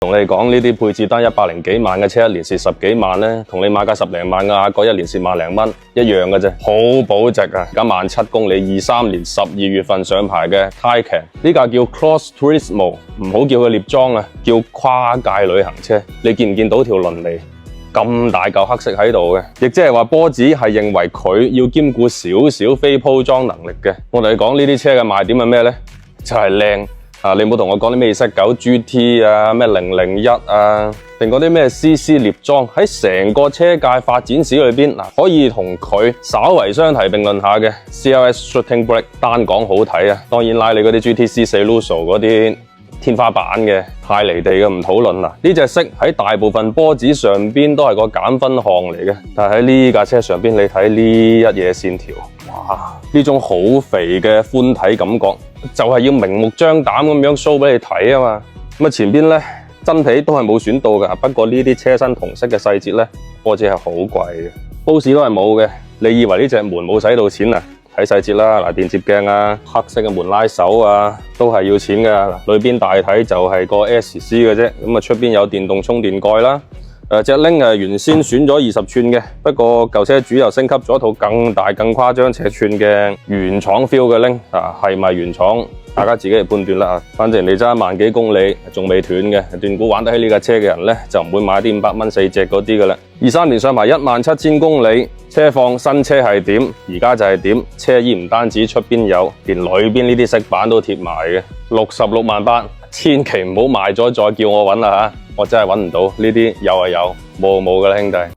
同你講呢啲配置單100幾萬嘅車，一年蝕10幾萬呢，同你買架10零萬嘅雅閣一年蝕萬零蚊一樣嘅啫，好保值啊！而家17000公里，23年12月份上牌嘅 Taycan， 呢架叫 Cross Turismo， 唔好叫佢獵裝啊，叫跨界旅行車。你見唔見到條輪眉咁大嚿黑色喺度嘅？亦即係話波子係認為佢要兼顧少少非鋪裝能力嘅。我同你講呢啲車嘅賣點係咩呢？就係靚。你唔好同我講啲咩29 GT 啊，咩001啊，定嗰啲咩 CC 獵裝，喺成個車界發展史裏邊可以同佢稍為相提並論下嘅 CLS Shooting Brake， 單講好睇啊，當然拉你嗰啲 GTC4 Lusso 嗰啲天花板嘅太離地嘅唔討論啦。呢隻色喺大部分波子上邊都係個減分項嚟嘅，但係喺呢架車上邊你睇呢一嘢線條，哇！呢種好肥嘅寬體感覺，就係要明目張膽咁樣 show 俾你睇啊嘛。咁前邊呢，真皮都係冇選到㗎，不過呢啲車身同色嘅細節呢，波子係好貴嘅，波士都係冇嘅。你以為呢隻門冇使到錢啊？睇細節啦，電接鏡啊，黑色嘅門拉手啊，都係要錢㗎。裏邊大體就係個 SC 嘅啫，咁出邊有電動充電蓋啦。隻鈴原先選咗20寸嘅，不過舊車主又升級咗一套更大、更誇張尺寸嘅原廠 feel 嘅鈴係咪原廠？大家自己嚟判斷啦。反正你揸1萬幾公里仲未斷嘅，斷估玩得起呢架車嘅人呢，就唔會買啲500蚊4隻嗰啲㗎啦。23年上牌17000公里，車況新車係點？而家就係點？車衣唔單止出邊有，連裏邊呢啲飾板都貼埋嘅，66萬8，千祈唔好賣咗再叫我揾啦嚇，我真係揾唔到呢啲，有係有，冇冇㗎啦兄弟。